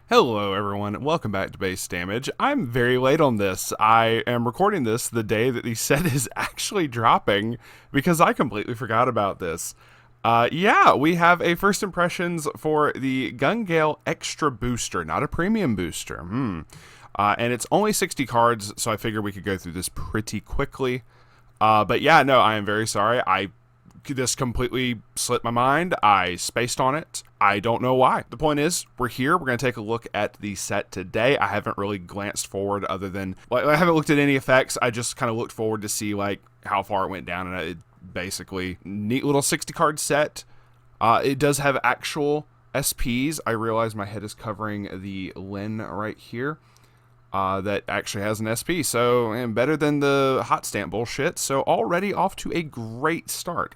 Hello everyone, welcome back to Base Damage. I'm very late on this. I am recording this the day that the set is actually dropping because I completely forgot about this. Yeah, we have a first impressions for the Gale Extra Booster, not a premium booster. And it's only 60 cards, so I figured we could go through this pretty quickly. But yeah, no, I am very sorry. This completely slipped my mind. I spaced on it. I don't know why. The point is, we're here. We're going to take a look at the set today. I haven't really glanced forward other than, I haven't looked at any effects. I just kind of looked forward to see, how far it went down. And it basically, neat little 60 card set. It does have actual SPs. I realize my head is covering the Lin right here. That actually has an SP. So, and better than the hot stamp bullshit. So, already off to a great start.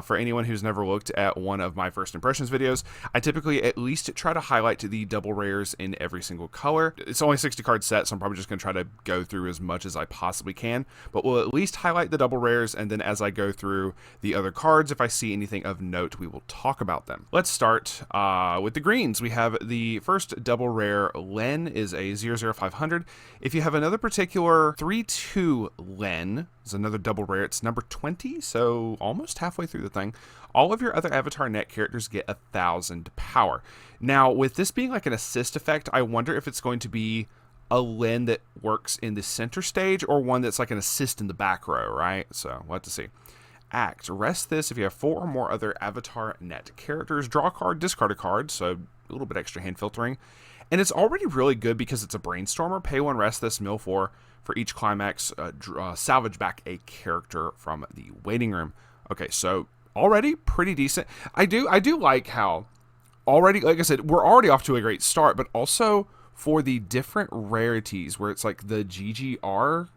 For anyone who's never looked at one of my first impressions videos, I typically at least try to highlight the double rares in every single color. It's only a 60 card set, so I'm probably just going to try to go through as much as I possibly can, but we'll at least highlight the double rares, and then as I go through the other cards, if I see anything of note, we will talk about them. Let's start with the greens. We have the first double rare. Len is a 00500. If you have another particular 3-2 Len, is another double rare. It's number 20, so almost halfway through the thing. All of your other Avatar net characters get 1,000 power. Now, with this being like an assist effect, I wonder if it's going to be a Lin that works in the center stage or one that's like an assist in the back row, right? So we'll have to see. Act. Rest this if you have 4 or more other Avatar net characters. Draw a card, discard a card, so a little bit extra hand filtering. And it's already really good because it's a brainstormer. Pay 1, rest this, mill 4. For each climax, salvage back a character from the waiting room. Okay, so already pretty decent. I do like how already, like I said, we're already off to a great start, but also for the different rarities where it's like the GGR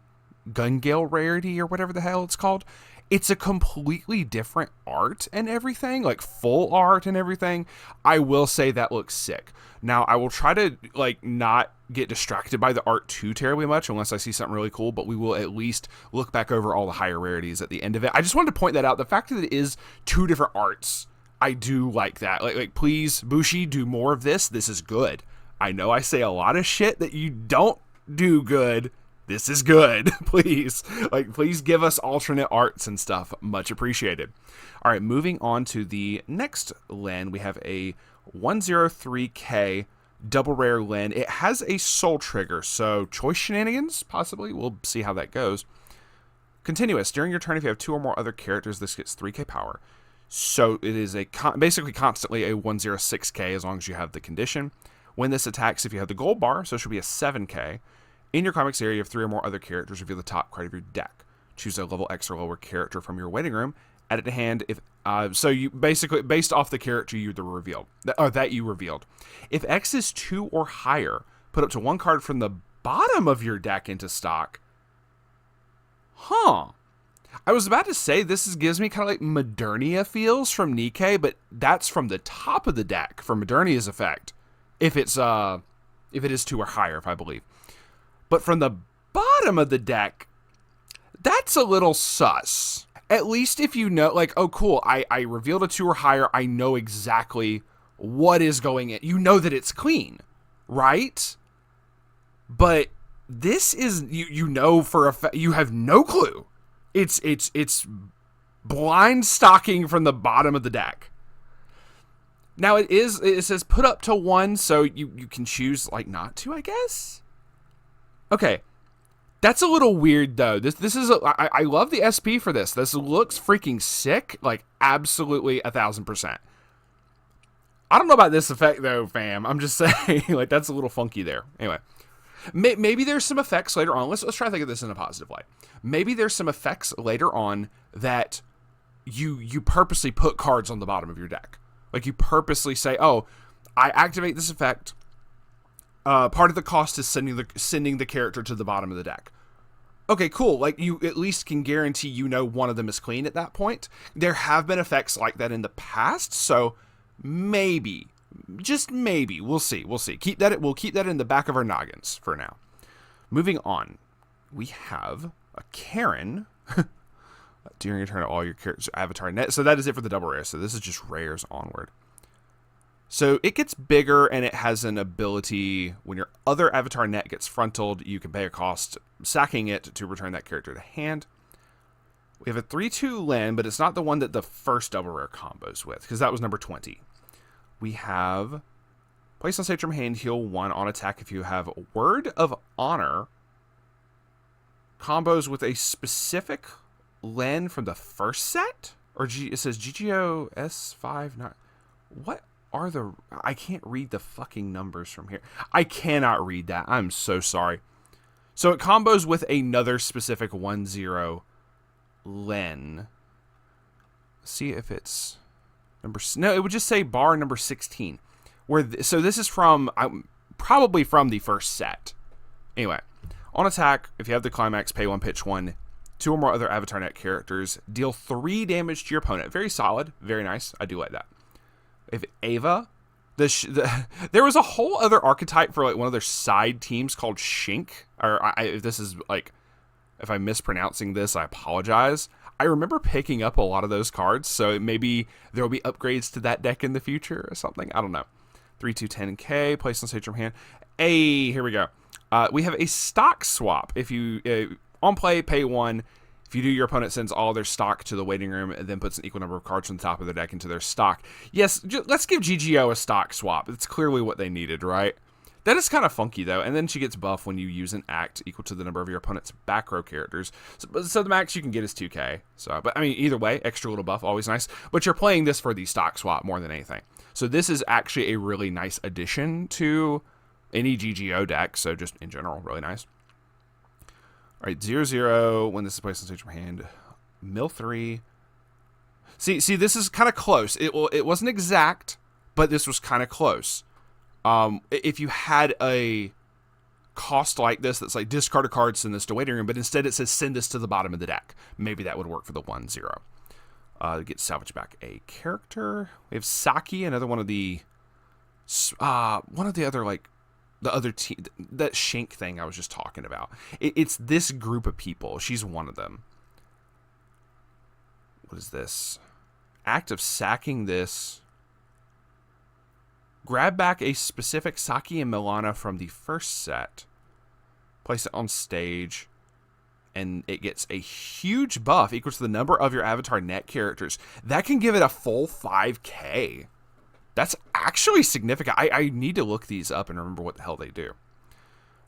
Gale rarity or whatever the hell it's called. It's a completely different art and everything, like full art and everything. I will say that looks sick. Now, I will try to not get distracted by the art too terribly much unless I see something really cool, but we will at least look back over all the higher rarities at the end of it. I just wanted to point that out. The fact that it is 2 different arts, I do like that. Like please, Bushi, do more of this. This is good. I know I say a lot of shit that you don't do good. This is good. Please give us alternate arts and stuff. Much appreciated. All right, moving on to the next Len, we have a 103K double rare Len. It has a soul trigger, so choice shenanigans, possibly. We'll see how that goes. Continuous. During your turn, if you have 2 or more other characters, this gets 3K power. So it is basically constantly a 106K as long as you have the condition. When this attacks, if you have the gold bar, so it should be a 7K. In your comics area, you have 3 or more other characters. Reveal the top card of your deck. Choose a level X or lower character from your waiting room. Add it to hand. So you basically, based off the character that you revealed. If X is 2 or higher, put up to 1 card from the bottom of your deck into stock. Huh. I was about to say this gives me kind of like Modernia feels from Nikkei, but that's from the top of the deck for Modernia's effect. If it is 2 or higher, if I believe. But from the bottom of the deck, that's a little sus. At least if you know, oh cool, I revealed a 2 or higher, I know exactly what is going in. You know that it's clean, right? But this is, you know for a fact, you have no clue. It's blind stocking from the bottom of the deck. Now it says put up to 1, so you can choose not to, I guess. Okay, that's a little weird though. This is I love the SP for this. This looks freaking sick, absolutely 1,000%. I don't know about this effect though, fam. I'm just saying, that's a little funky there. Anyway, maybe there's some effects later on. Let's try to think of this in a positive light. Maybe there's some effects later on that you purposely put cards on the bottom of your deck. You purposely say, oh, I activate this effect. Part of the cost is sending the character to the bottom of the deck. Okay, cool. You at least can guarantee one of them is clean at that point. There have been effects like that in the past, so maybe, just maybe, we'll see. We'll keep that in the back of our noggins for now. Moving on, we have a Karen. During your turn, all your characters Avatar net. So that is it for the double rare. So this is just rares onward. So it gets bigger, and it has an ability when your other avatar net gets frontaled, you can pay a cost sacking it to return that character to hand. We have a 3/2 Len, but it's not the one that the first double rare combos with, because that was number 20. We have place on stage from hand, heal 1 on attack if you have Word of Honor combos with a specific Len from the first set? Or it says GGO S5. What are the... I can't read the fucking numbers from here. I cannot read that. I'm so sorry. So it combos with another specific 1/0 Len. See if it's number... No, it would just say bar number 16. So this is from... probably from the first set. Anyway, on attack, if you have the climax, pay 1, pitch 1. 2 or more other avatar net characters. Deal 3 damage to your opponent. Very solid. Very nice. I do like that. If Ava... there was a whole other archetype for like one of their side teams called Shink. Or if this is like... If I'm mispronouncing this, I apologize. I remember picking up a lot of those cards, so maybe there will be upgrades to that deck in the future or something. I don't know. 3/2 10k, place on stage from hand. Hey, here we go. We have a stock swap. If you on play, pay 1. If you do, your opponent sends all their stock to the waiting room and then puts an equal number of cards from the top of their deck into their stock. Yes, let's give GGO a stock swap. It's clearly what they needed, right? That is kind of funky, though. And then she gets buff when you use an act equal to the number of your opponent's back row characters. So the max you can get is 2k. But I mean, either way, extra little buff, always nice. But you're playing this for the stock swap more than anything. So this is actually a really nice addition to any GGO deck. So just in general, really nice. All right, 0/0. When this is placed on stage from hand, mill 3. See, this is kind of close. It wasn't exact, but this was kind of close. If you had a cost like this that's like discard a card, send this to waiting room, but instead it says send this to the bottom of the deck, maybe that would work for the 1/0. Get salvage back a character. We have Saki, another one of the other like the other team, that Shink thing I was just talking about. It's this group of people. She's one of them. What is this? Act of sacking this. Grab back a specific Saki and Milana from the first set. Place it on stage. And it gets a huge buff equal to the number of your avatar net characters. That can give it a full 5k. That's actually significant. I need to look these up and remember what the hell they do.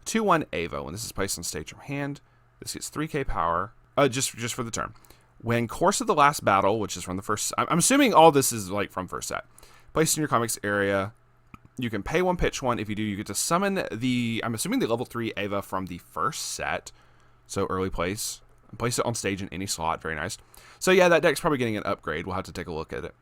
2/1 Ava. When this is placed on stage from hand, this gets 3k power. Just for the turn. When course of the last battle, which is from the first... I'm assuming all this is like from first set. Placed in your comics area... You can pay 1, pitch 1. If you do, you get to summon the... I'm assuming the level 3 Ava from the first set. So early place. And place it on stage in any slot. Very nice. So yeah, that deck's probably getting an upgrade. We'll have to take a look at it.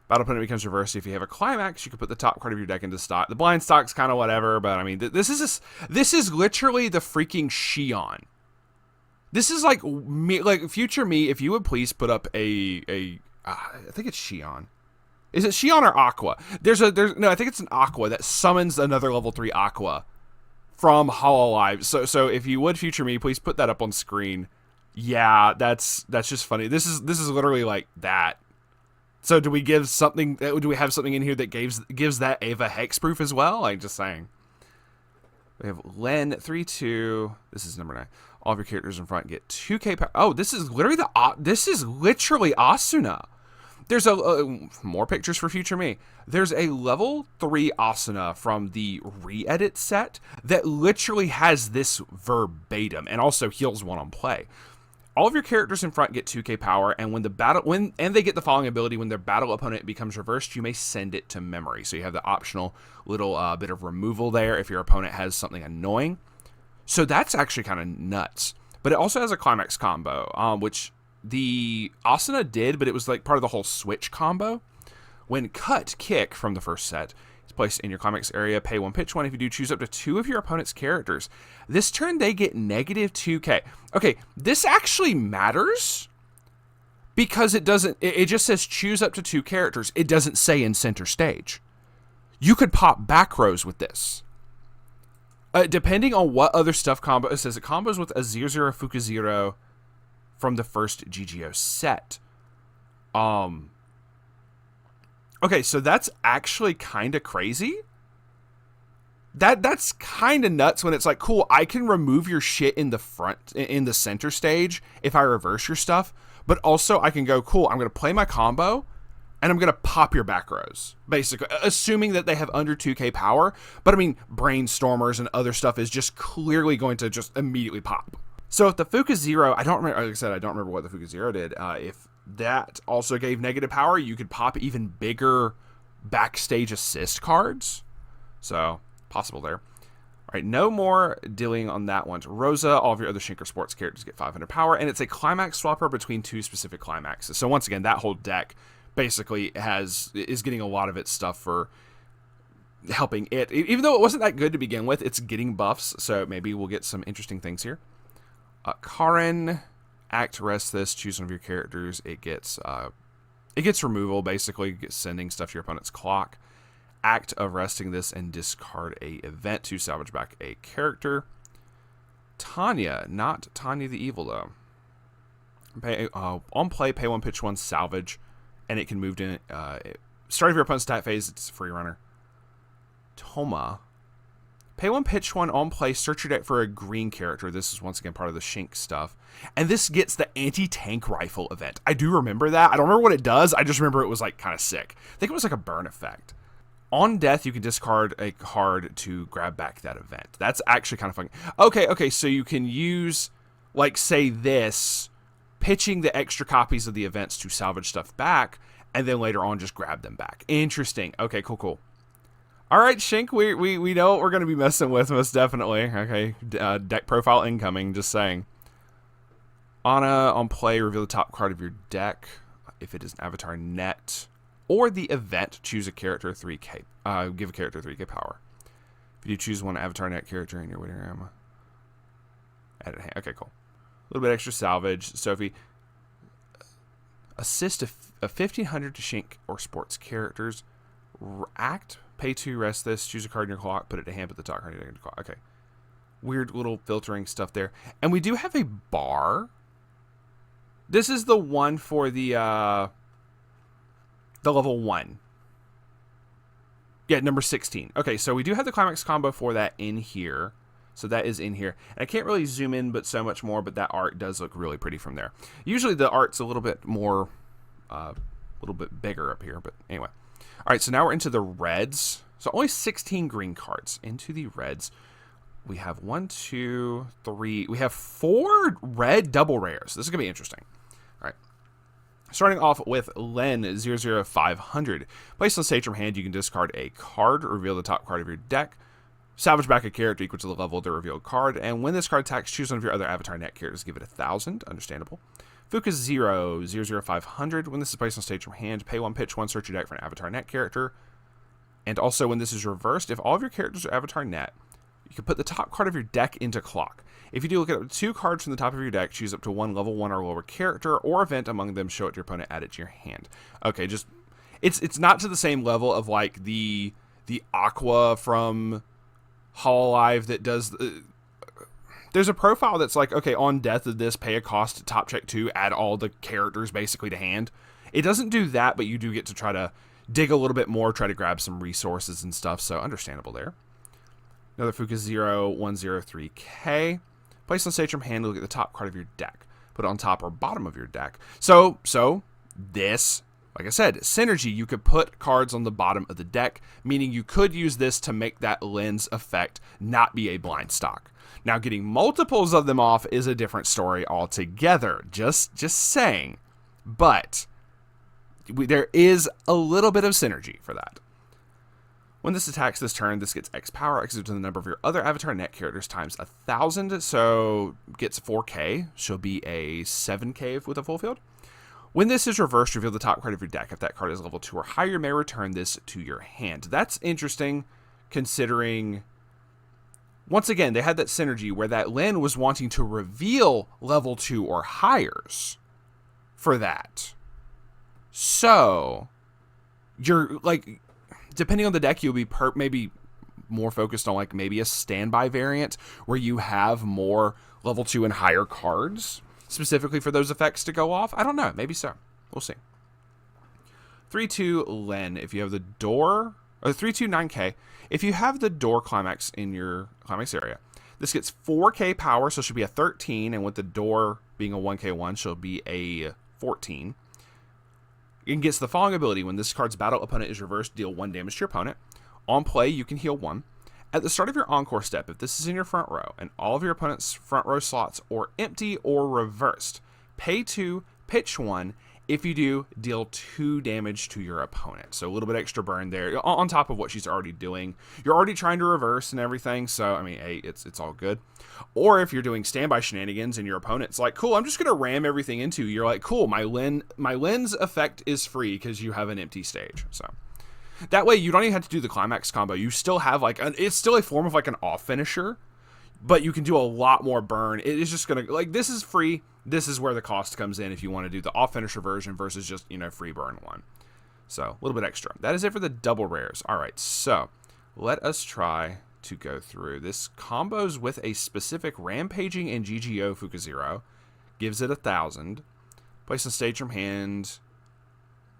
Battle opponent becomes reversed. If you have a climax, you can put the top card of your deck into stock. The blind stock's kind of whatever, but I mean, this is literally the freaking Xion. This is like me, like future me. If you would please put up I think it's Xion. Is it Xion or Aqua? No, I think it's an Aqua that summons another level 3 Aqua from Hololive. So if you would, future me, please put that up on screen. Yeah, that's just funny. This is literally like that. So do we have something in here that gives that Ava hexproof as well? Like, just saying. We have Len 3/2. This is number 9. All of your characters in front get 2k power. Oh, this is literally Asuna. There's more pictures for future me. There's a level 3 Asuna from the re-edit set that literally has this verbatim and also heals 1 on play. All of your characters in front get 2k power, and and they get the following ability: when their battle opponent becomes reversed, you may send it to memory. So you have the optional little bit of removal there if your opponent has something annoying. So that's actually kind of nuts. But it also has a climax combo, which the Asuna did, but it was like part of the whole switch combo. When cut kick from the first set is placed in your climax area, pay 1, pitch 1. If you do, choose up to 2 of your opponent's characters. This turn they get negative 2k. Okay, this actually matters because it just says choose up to 2 characters. It doesn't say in center stage. You could pop back rows with this. Depending on what other stuff combo, it says it combos with a 0/0 Fukuzero from the first GGO set. Okay, so that's actually kind of crazy. That's kind of nuts when it's like, cool, I can remove your shit in the front, in the center stage if I reverse your stuff, but also I can go, cool, I'm going to play my combo and I'm going to pop your back rows, basically, assuming that they have under 2k power. But I mean, brainstormers and other stuff is just clearly going to just immediately pop. So if the Fuka Zero, I don't remember, like I said, I don't remember what the Fuka Zero did. If that also gave negative power, you could pop even bigger backstage assist cards. So possible there. All right, no more dealing on that one. Rosa, all of your other Shinker Sports characters get 500 power, and it's a climax swapper between two specific climaxes. So once again, that whole deck basically is getting a lot of its stuff for helping it. Even though it wasn't that good to begin with, it's getting buffs, so maybe we'll get some interesting things here. Karen, act rest this, choose one of your characters. It gets removal, basically, sending stuff to your opponent's clock. Act of resting this and discard a event to salvage back a character. Tanya, not Tanya the Evil though. On play, pay 1, pitch 1, salvage, and it can move in. Start of your opponent's stat phase, it's a free runner. Toma, pay 1, pitch 1, on play, search your deck for a green character. This is once again part of the Shink stuff. And this gets the anti-tank rifle event. I do remember that. I don't remember what it does. I just remember it was like kind of sick. I think it was like a burn effect. On death, you can discard a card to grab back that event. That's actually kind of fun. Okay, so you can use, like, say this, pitching the extra copies of the events to salvage stuff back, and then later on just grab them back. Interesting. Okay, cool. All right, Shink, we know what we're going to be messing with, most definitely. Okay, deck profile incoming, just saying. Anna, on play, reveal the top card of your deck. If it is an avatar net or the event, choose a character 3k. Give a character 3k power. If you choose one avatar net character in your winning room, edit hand. Okay, cool. A little bit extra salvage. Sophie, assist a 1500 to Shink or sports characters. Act, pay 2, rest this, choose a card in your clock, put it to hand, put the top card in your clock. Okay. Weird little filtering stuff there. And we do have a bar. This is the one for the level 1. Yeah, number 16. Okay, so we do have the climax combo for that in here. So that is in here. And I can't really zoom in but so much more, but that art does look really pretty from there. Usually the art's a little bit more, a little bit bigger up here, but anyway. All right, so now we're into the reds. So only 16 green cards. Into the reds. We have 1, 2, 3. We have 4 red double rares. This is going to be interesting. All right. Starting off with Len 00500. Placed on stage from hand, you can discard a card, reveal the top card of your deck, salvage back a character equal to the level of the revealed card, and when this card attacks, choose one of your other avatar net characters, give it 1,000. Understandable. Fuka 00500. When this is placed on stage from hand, pay 1, pitch 1, search your deck for an avatar net character. And also, when this is reversed, if all of your characters are avatar net, you can put the top card of your deck into clock. If you do, look at 2 cards from the top of your deck, choose up to 1 level 1 or lower character or event among them, show it to your opponent, add it to your hand. Okay, just it's not to the same level of like the Aqua from Hololive that does. There's a profile that's like, okay, on death of this, pay a cost, top check 2, add all the characters basically to hand. It doesn't do that, but you do get to try to dig a little bit more, try to grab some resources and stuff. So understandable there. Another Fuka 0103K. Place on stage from hand, look at the top card of your deck. Put it on top or bottom of your deck. So this, like I said, synergy, you could put cards on the bottom of the deck, meaning you could use this to make that lens effect not be a blind stock. Now, getting multiples of them off is a different story altogether. Just saying. But there is a little bit of synergy for that. When this attacks this turn, this gets X power, X to the number of your other avatar net characters times 1,000, so gets 4k. She'll be a 7k with a full field. When this is reversed, reveal the top card of your deck. If that card is level 2 or higher, you may return this to your hand. That's interesting, considering, once again, they had that synergy where that Lin was wanting to reveal level 2 or higher for that. So, you're like, depending on the deck, you'll be maybe more focused on like maybe a standby variant where you have more level 2 and higher cards specifically for those effects to go off. I don't know. Maybe so. We'll see. 3/2 Len, if you have the door, or 3/2 9K, if you have the door climax in your climax area, this gets 4K power, so it should be a 13, and with the door being a 1K1, she'll be a 14. It gets the following ability: when this card's battle opponent is reversed, deal 1 damage to your opponent. On play, you can heal 1. At the start of your encore step, if this is in your front row, and all of your opponent's front row slots are empty or reversed, pay 2, pitch 1. If you do, deal 2 damage to your opponent. So a little bit extra burn there, on top of what she's already doing. You're already trying to reverse and everything, so, I mean, hey, it's all good. Or if you're doing standby shenanigans and your opponent's like, cool, I'm just going to ram everything into you. You're like, cool, my Len's effect is free because you have an empty stage. So that way you don't even have to do the climax combo. You still have, like, it's still a form of, like, an off finisher, but you can do a lot more burn. It is just going to, like, this is free. This is where the cost comes in if you want to do the off finisher version versus just, free burn one. So a little bit extra. That is it for the double rares. All right, so let us try to go through. This combos with a specific Rampaging and GGO Fukuzero. Gives it 1,000. Place on stage from hand.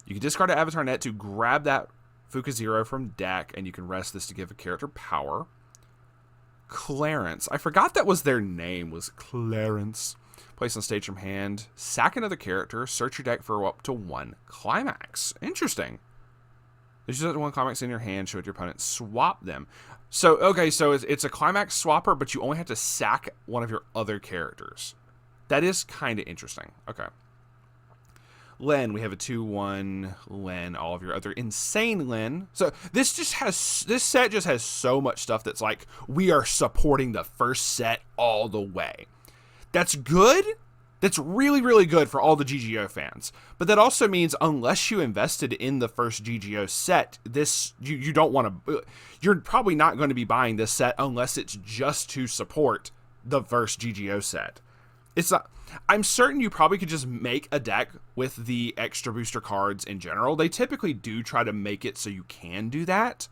You can discard an Avatar Net to grab that Fukuzero from deck, and you can rest this to give a character power. Clarence. I forgot that was their name, was Clarence. Place on stage from hand. Sack another character. Search your deck for up to 1 climax. Interesting. There's just 1 climax in your hand. Show it to your opponent. Swap them. So, okay, so it's a climax swapper, but you only have to sack one of your other characters. That is kind of interesting. Okay. Len, we have a 2/1 Len, all of your other insane Len. So this set just has so much stuff that's like, we are supporting the first set all the way. That's good. That's really, really good for all the GGO fans. But that also means unless you invested in the first GGO set, this you don't want to. You're probably not going to be buying this set unless it's just to support the first GGO set. It's not. I'm certain you probably could just make a deck with the extra booster cards in general. They typically do try to make it so you can do that.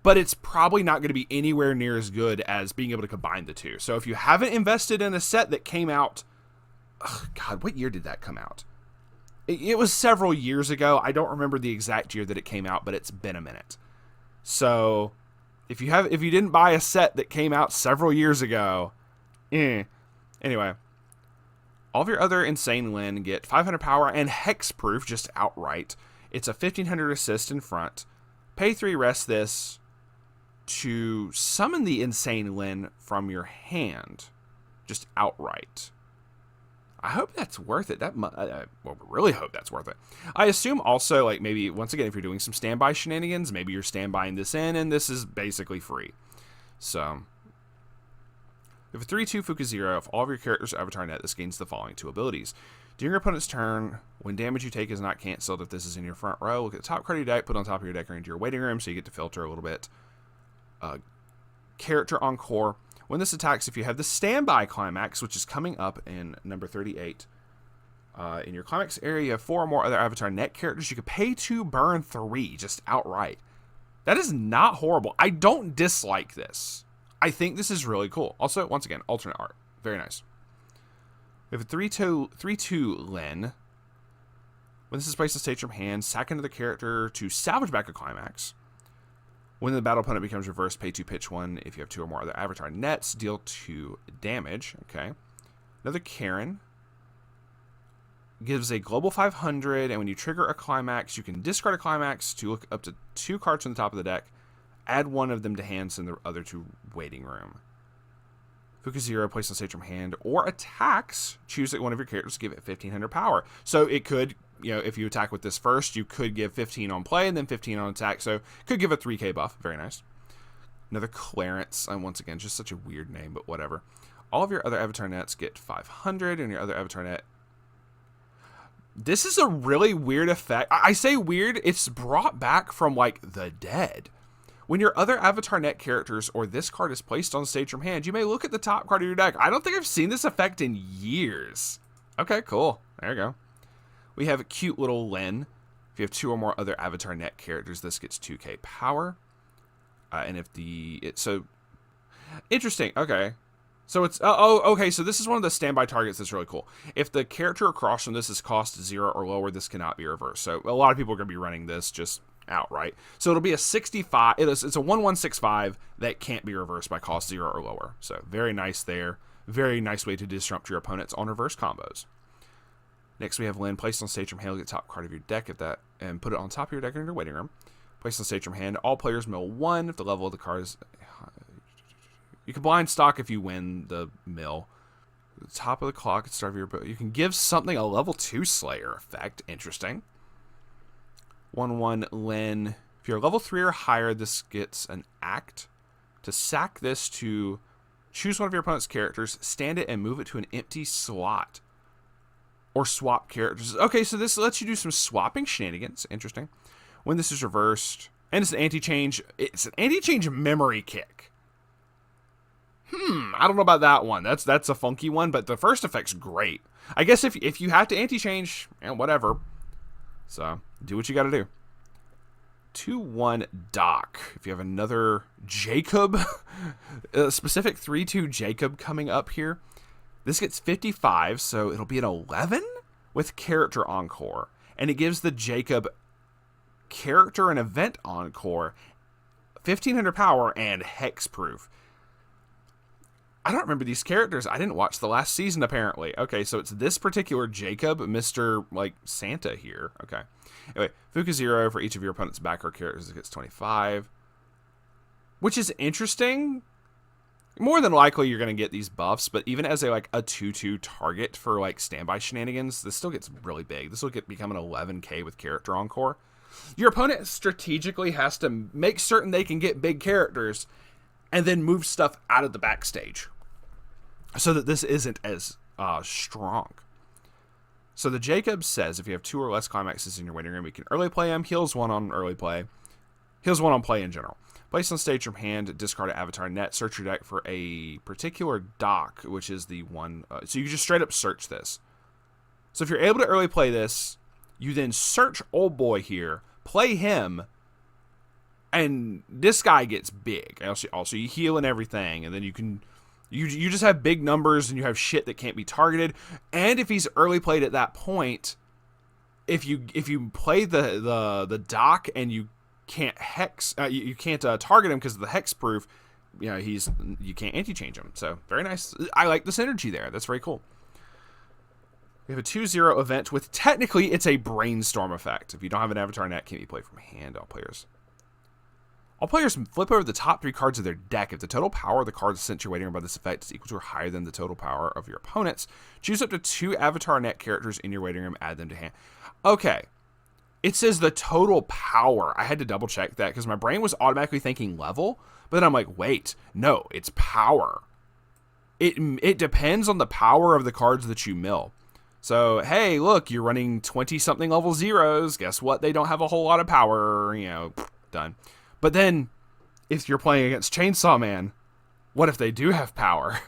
But it's probably not going to be anywhere near as good as being able to combine the two. So if you haven't invested in a set that came out, God, what year did that come out? It was several years ago. I don't remember the exact year that it came out, but it's been a minute. So if you didn't buy a set that came out several years ago, Anyway, all of your other insane Len get 500 power and hexproof just outright. It's a 1500 assist in front. Pay 3, rest this to summon the insane Len from your hand, just outright. I hope that's worth it. Really hope that's worth it. I assume also, like, maybe once again, if you're doing some standby shenanigans, maybe you're standbying this in, and this is basically free. So we have a 3/2 Fukuzero. If all of your characters are Avatar Net, this gains the following 2 abilities. During your opponent's turn, when damage you take is not canceled, if this is in your front row, look at the top card of your deck, put it on top of your deck or into your waiting room, so you get to filter a little bit. Character Encore. When this attacks, if you have the standby climax, which is coming up in number 38, in your climax area, you have 4 or more other Avatar Net characters, you could pay 2, burn 3, just outright. That is not horrible. I don't dislike this. I think this is really cool. Also, once again, alternate art. Very nice. We have a 3/2 Len. When this is placed on stage from hand, sack another character to salvage back a climax. When the battle opponent becomes reversed, pay 2, pitch 1. If you have 2 or more other Avatar Nets, deal 2 damage. Okay. Another Karen. Gives a global 500, and when you trigger a climax, you can discard a climax to look up to 2 cards from the top of the deck. Add 1 of them to hand, send the other to waiting room. Fukuzero, placed on stage from hand, or attacks, choose one of your characters to give it 1500 power. So it could, if you attack with this first, you could give 15 on play and then 15 on attack. So could give a 3k buff. Very nice. Another Clarence. And once again, just such a weird name, but whatever. All of your other Avatar Nets get 500, and your other Avatar Net. This is a really weird effect. I say weird, it's brought back from, like, the dead. When your other Avatar Net characters or this card is placed on stage from hand, you may look at the top card of your deck. I don't think I've seen this effect in years. Okay, cool. There you go. We have a cute little Len. If you have 2 or more other Avatar Net characters, this gets 2k power. And if so interesting. Okay. So it's okay. So this is one of the standby targets that's really cool. If the character across from this is cost 0 or lower, this cannot be reversed. So a lot of people are going to be running this just outright. So it'll be a 65. It's a 1165 that can't be reversed by cost 0 or lower. So very nice there. Very nice way to disrupt your opponents on reverse combos. Next we have Lynn. Place on stage from hand, look at the top card of your deck and put it on top of your deck in your waiting room. Place on stage from hand. All players mill 1 if the level of the card is. You can blind stock if you win the mill. The top of the clock at the start of your boat. You can give something a level 2 Slayer effect. Interesting. 1/1 Lynn. If you're level 3 or higher, this gets an act. To sack this to choose one of your opponent's characters, stand it, and move it to an empty slot. Or swap characters. Okay, so this lets you do some swapping shenanigans. Interesting. When this is reversed, and it's an anti-change. It's an anti-change memory kick. I don't know about that one. That's a funky one, but the first effect's great. I guess if you have to anti-change, whatever. So, do what you gotta do. 2/1 Doc. If you have another Jacob, a specific 3/2 Jacob coming up here, this gets 55, so it'll be an 11 with character encore. And it gives the Jacob character and event encore 1500 power and hexproof. I don't remember these characters. I didn't watch the last season, apparently. Okay, so it's this particular Jacob, Mr. Santa here. Okay. Anyway, Fuka 0 for each of your opponent's back row characters. It gets 25. Which is interesting. More than likely, you're going to get these buffs, but even as a 2/2 target for, standby shenanigans, this still gets really big. This will become an 11k with character encore. Your opponent strategically has to make certain they can get big characters and then move stuff out of the backstage, so that this isn't as strong. So the Jacob says if you have 2 or less climaxes in your waiting room, you can early play them. Heals 1 on early play. Heals 1 on play in general. Place on stage from hand, discard an avatar net. Search your deck for a particular doc, which is the one. So you just straight up search this. So if you're able to early play this, you then search old boy here, play him, and this guy gets big. Also you heal and everything, and then you can. You just have big numbers, and you have shit that can't be targeted. And if he's early played at that point, if you play the doc and you can't hex, you can't target him because of the hex proof. You can't anti-change him. So very nice. I like the synergy there. That's very cool. We have a 2/0 event with technically it's a brainstorm effect. If you don't have an avatar net, can't be played from hand. All players flip over the top 3 cards of their deck. If the total power of the cards sent to your waiting room by this effect is equal to or higher than the total power of your opponents, choose up to 2 avatar net characters in your waiting room, add them to hand. Okay. It says the total power. I had to double check that because my brain was automatically thinking level, but then I'm like, wait, no, it's power. It depends on the power of the cards that you mill. So, hey, look, you're running 20-something level 0s. Guess what? They don't have a whole lot of power. Done. But then, if you're playing against Chainsaw Man, what if they do have power?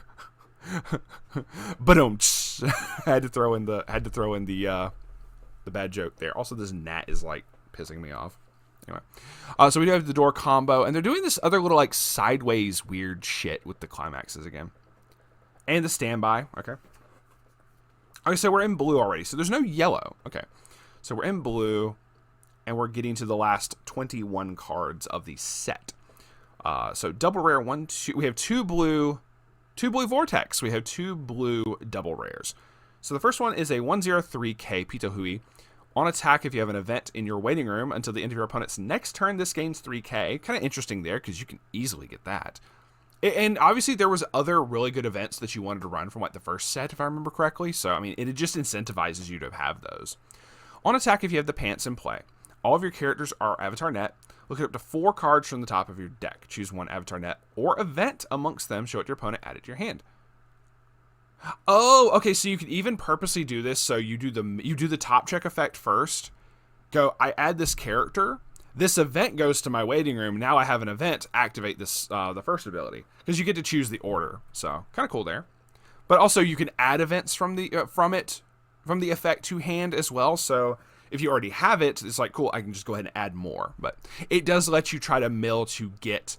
But I had to throw in the bad joke there. Also, this gnat is pissing me off. Anyway, so we do have the door combo, and they're doing this other little sideways weird shit with the climaxes again, and the standby. Okay, so we're in blue already. So there's no yellow. Okay, so we're in blue. And we're getting to the last 21 cards of the set. So double rare 1, 2. We have 2 blue vortex. We have 2 blue double rares. So the first one is a 1/03k Pitohui. On attack, if you have an event in your waiting room until the end of your opponent's next turn, this gains 3k. Kind of interesting there because you can easily get that. And obviously there was other really good events that you wanted to run from the first set, if I remember correctly. So I mean, it just incentivizes you to have those. On attack, if you have the pants in play. All of your characters are avatar net. Look at up to 4 cards from the top of your deck. Choose 1 avatar net or event amongst them. Show it to your opponent. Add it to your hand. Oh, okay. So you can even purposely do this. So you do the top check effect first. Go. I add this character. This event goes to my waiting room. Now I have an event. Activate this the first ability because you get to choose the order. So kind of cool there. But also you can add events from the effect to hand as well. So. If you already have it, it's cool, I can just go ahead and add more. But it does let you try to mill to get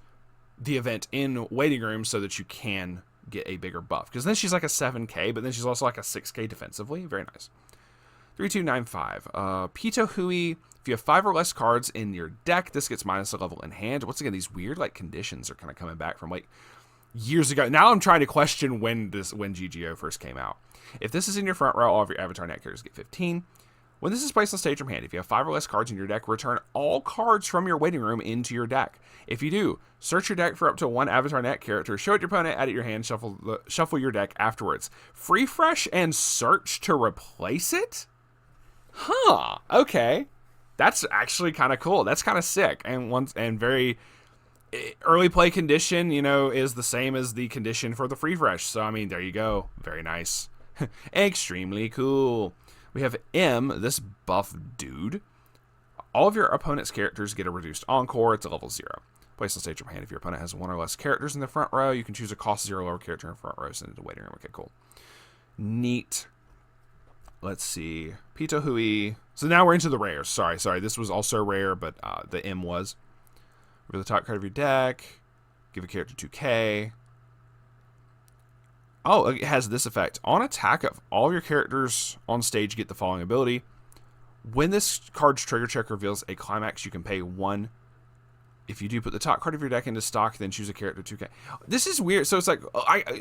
the event in waiting room so that you can get a bigger buff. Because then she's like a 7k, but then she's also like a 6k defensively. Very nice. 3295. Pito Hui. If you have 5 or less cards in your deck, this gets minus a level in hand. Once again, these weird like conditions are kind of coming back from like years ago. Now I'm trying to question when GGO first came out. If this is in your front row, all of your avatar net characters get 15. When this is placed on stage from hand, if you have 5 or less cards in your deck, return all cards from your waiting room into your deck. If you do, search your deck for up to 1 avatar net character, show it to your opponent, add it to your hand, shuffle your deck afterwards. Free fresh and search to replace it? Huh, okay. That's actually kind of cool. That's kind of sick. And very early play condition, you know, is the same as the condition for the free fresh. So, I mean, there you go. Very nice. Extremely cool. We have M, this buff dude. All of your opponent's characters get a reduced encore. It's a level 0. Place on stage from hand. If your opponent has 1 or less characters in the front row, you can choose a cost 0 lower character in front row, send it to waiting room. Okay, cool. Neat. Let's see. Pito Hui. So now we're into the rares. Sorry. This was also rare, but the M was. Reveal the top card of your deck. Give a character 2k. Oh, it has this effect. On attack, of all your characters on stage get the following ability. When this card's trigger check reveals a climax, you can pay 1. If you do put the top card of your deck into stock, then choose a character 2k. This is weird. So it's like,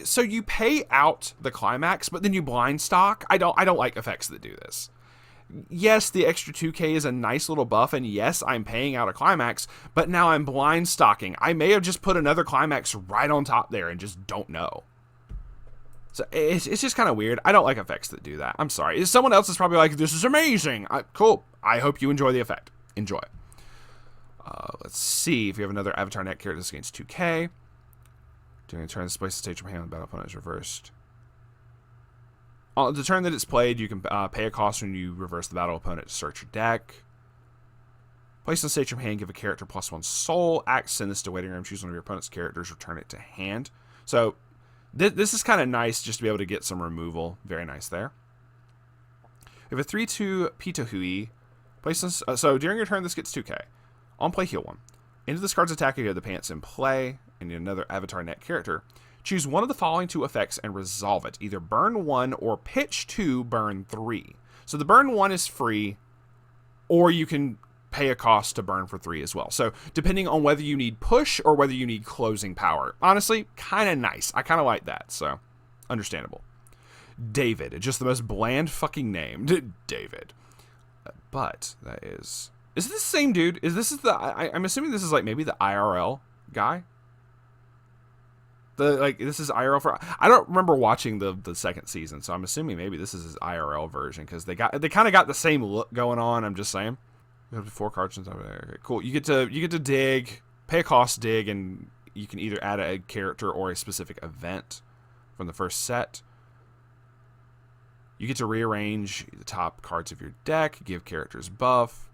so you pay out the climax, but then you blind stock. I don't like effects that do this. Yes, the extra 2k is a nice little buff, and yes, I'm paying out a climax, but now I'm blind stocking. I may have just put another climax right on top there and just don't know. So it's just kind of weird. I don't like effects that do that. I'm sorry. Someone else is probably like, this is amazing. Cool. I hope you enjoy the effect. Enjoy. Let's see if you have another avatar net character. This gains 2k. During a turn, displace the stage from hand when battle opponent is reversed. On the turn that it's played, you can pay a cost when you reverse the battle opponent to search your deck. Place on stage from hand, give a character +1 soul. Act, send this to waiting room. Choose one of your opponent's characters, return it to hand. So this is kind of nice just to be able to get some removal. Very nice there. We have a 3/2 Pito Hui. So during your turn, this gets 2k. On play, heal 1. Into this card's attack, if you have the pants in play, and another avatar net character. Choose one of the following 2 effects and resolve it. Either burn 1 or pitch 2, burn 3. So the burn 1 is free, or you can pay a cost to burn for 3 as well. So depending on whether you need push or whether you need closing power. Honestly, kind of nice. I kind of like that, so understandable. David, just the most bland fucking name. David. But that is this the same dude? I'm assuming this is like maybe the IRL guy? This is IRL for. I don't remember watching the second season, so I'm assuming maybe this is his IRL version because they kind of got the same look going on. I'm just saying. You have 4 cards since okay, cool. You get to dig, pay a cost, dig, and you can either add a character or a specific event from the first set. You get to rearrange the top cards of your deck, give characters buff.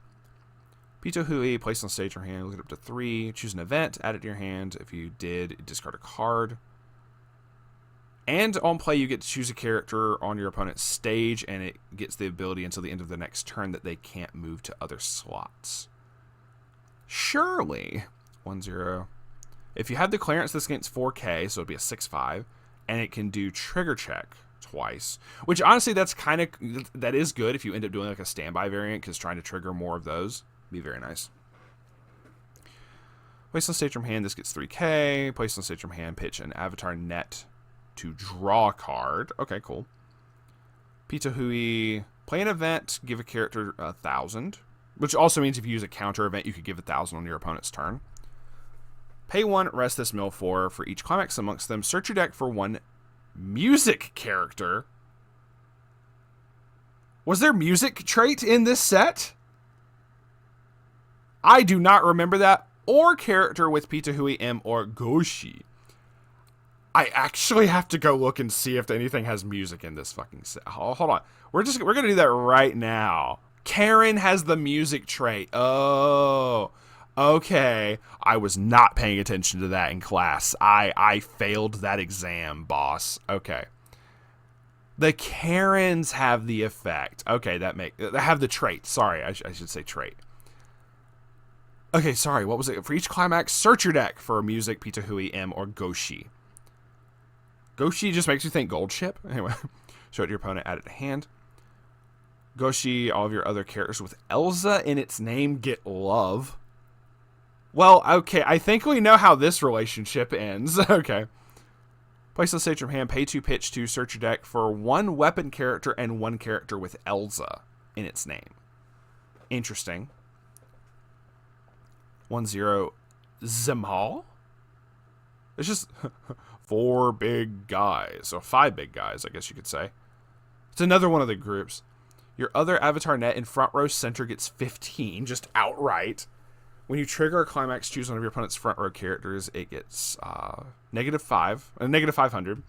Pito Hui, place on stage or hand, look it up to 3. Choose an event, add it to your hand. If you did, discard a card. And on play, you get to choose a character on your opponent's stage, and it gets the ability until the end of the next turn that they can't move to other slots. Surely. 1/0. If you have the clearance, this gains 4k, so it'd be a 6/5, and it can do trigger check twice. Which honestly, that is good if you end up doing like a standby variant, because trying to trigger more of those be very nice. Place on stage from hand, this gets 3k. Place on stage from hand, pitch an avatar net to draw a card. Okay, cool. Pito Hui, play an event, give a character 1,000, which also means if you use a counter event, you could give 1,000 on your opponent's turn. Pay 1, rest this mill 4 for each climax amongst them. Search your deck for 1 music character. Was there music trait in this set? I do not remember that. Or character with Pito Hui M or Goshi. I actually have to go look and see if anything has music in this fucking set. Hold on. We're going to do that right now. Karen has the music trait. Oh, okay. I was not paying attention to that in class. I failed that exam, boss. Okay. The Karens have the effect. Okay, they have the trait. Sorry, I should say trait. Okay, sorry. What was it? For each climax, search your deck for music, Pito Hui M or Goshi. Goshi just makes you think gold ship. Anyway, show it to your opponent, add it to hand. Goshi, all of your other characters with Elsa in its name get love. Well, okay, I think we know how this relationship ends. Okay. Place on stage from hand, pay 2, pitch 2, search your deck for 1 weapon character and 1 character with Elsa in its name. Interesting. 1-0 Zemal? It's just 4 big guys, or 5 big guys, I guess you could say. It's another one of the groups. Your other avatar net in front row center gets 15, just outright. When you trigger a climax, choose one of your opponent's front row characters. It gets -500.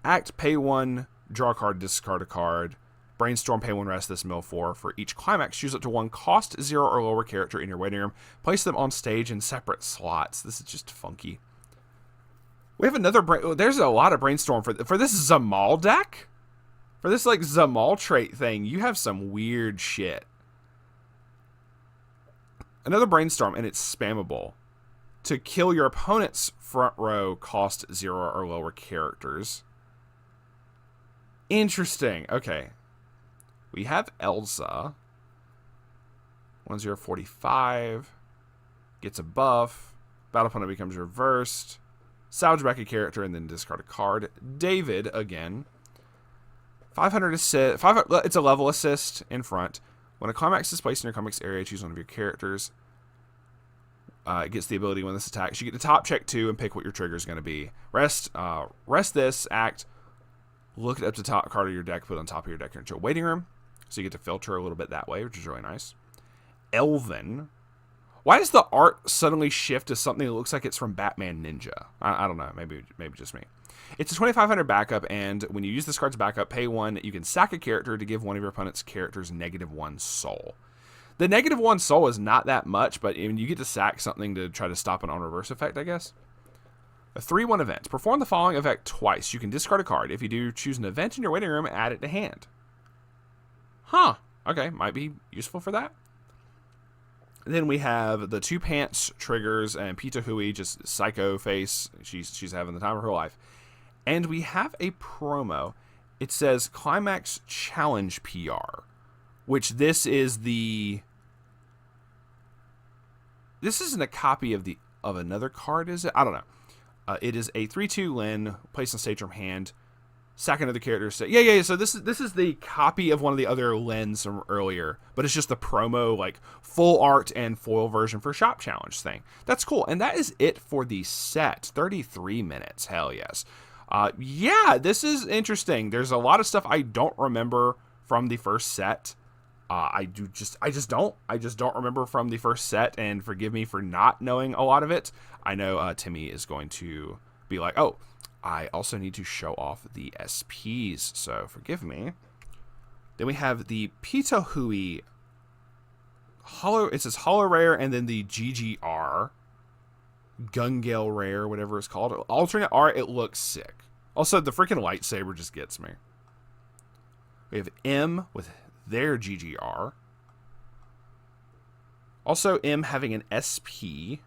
Act, pay 1, draw a card, discard a card. Brainstorm, pay 1, rest this mill 4. For each climax, choose up to 1 cost 0 or lower character in your waiting room. Place them on stage in separate slots. This is just funky. We have another there's a lot of brainstorm for this Zemal deck. For this like Zemal trait thing, you have some weird shit. Another brainstorm, and it's spammable. To kill your opponent's front row, cost 0 or lower characters. Interesting. Okay. We have Elsa. 1-0-45. Gets a buff. Battle opponent becomes reversed. Salvage back a character and then discard a card. David, again. 500 assist. It's a level assist in front. When a climax is placed in your climax area, choose one of your characters. It gets the ability when this attacks. You get to top check 2 and pick what your trigger is going to be. Rest this, act. Look up the top card of your deck, put it on top of your deck into a waiting room. So you get to filter a little bit that way, which is really nice. Elven. Why does the art suddenly shift to something that looks like it's from Batman Ninja? I don't know. Maybe just me. It's a 2,500 backup, and when you use this card's backup, pay 1. You can sack a character to give one of your opponent's characters -1 soul. The -1 soul is not that much, but you get to sack something to try to stop an on-reverse effect, I guess. A 3-1 event. Perform the following effect twice. You can discard a card. If you do, choose an event in your waiting room and add it to hand. Huh. Okay, might be useful for that. Then we have the 2 pants triggers and Pita Hui, just psycho face. She's having the time of her life. And we have a promo. It says Climax Challenge PR, which this isn't a copy of another card, is it? I don't know. It is a 3-2 Lin, placed on stage from hand. Sack another character. Yeah. So this is the copy of one of the other Lens from earlier, but it's just the promo, like full art and foil version for Shop Challenge thing. That's cool. And that is it for the set. 33 minutes. Hell yes. Yeah, this is interesting. There's a lot of stuff I don't remember from the first set. I just don't remember from the first set, and forgive me for not knowing a lot of it. I know Timmy is going to be like, oh, I also need to show off the SPs, so forgive me. Then we have the Pita Hui Hollow. It says Hollow Rare, and then the GGR Gale Rare, whatever it's called. Alternate art. It looks sick. Also, the freaking lightsaber just gets me. We have M with their GGR. Also, M having an SP.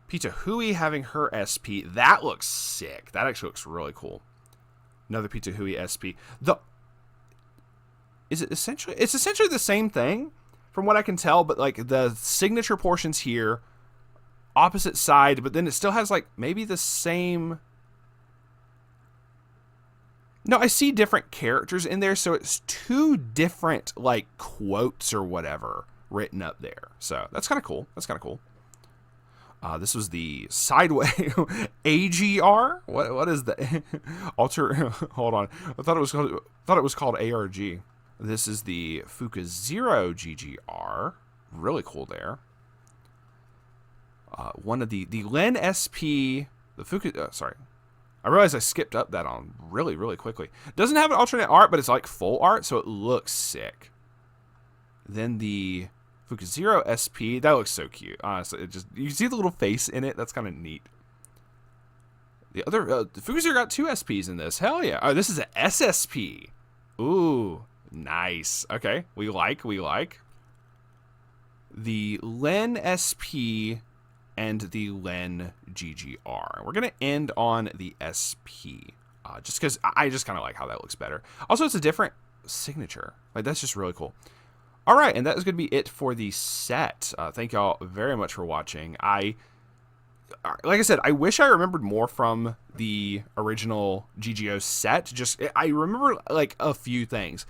Pita Hui having her SP. That looks sick. That actually looks really cool. Another Pita Hui SP. It's essentially the same thing from what I can tell, but like the signature portions here, opposite side, but then it still has like maybe the same. No, I see different characters in there, so it's 2 different like quotes or whatever written up there. So that's kind of cool. This was the Sideway AGR. What is the Hold on. I thought it was called ARG. This is the Fuka Zero GGR. Really cool there. One of the Len SP. The Fuka. Sorry. I realized I skipped up that on really, really quickly. Doesn't have an alternate art, but it's like full art, so it looks sick. Then the Fuka Zero SP. That looks so cute. Honestly, you see the little face in it. That's kind of neat. The other the Fuka Zero got 2 SPs in this. Hell yeah! Oh, this is an SSP. Ooh, nice. Okay, we like. The Len SP and the Len GGR. We're going to end on the SP, just because I just kind of like how that looks better. Also, it's a different signature. Like, that's just really cool. All right, and that is going to be it for the set. Thank y'all very much for watching. Like I said, I wish I remembered more from the original GGO set. I remember like a few things.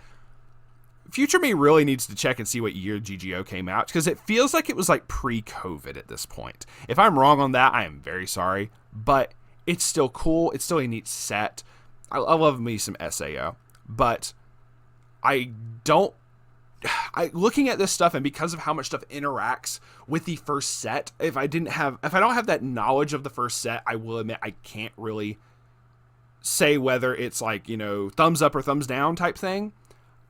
Future me really needs to check and see what year GGO came out, because it feels like it was like pre-COVID at this point. If I'm wrong on that, I am very sorry, but it's still cool. It's still a neat set. I love me some SAO, but looking at this stuff, and because of how much stuff interacts with the first set, if I don't have that knowledge of the first set, I will admit I can't really say whether it's like, thumbs up or thumbs down type thing.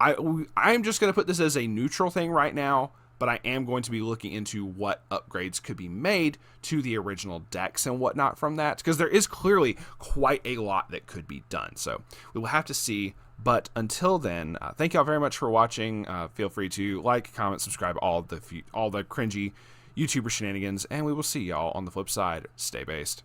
I'm just going to put this as a neutral thing right now, but I am going to be looking into what upgrades could be made to the original decks and whatnot from that, because there is clearly quite a lot that could be done. So we will have to see. But until then, thank y'all very much for watching. Feel free to like, comment, subscribe, all the cringy YouTuber shenanigans, and we will see y'all on the flip side. Stay based.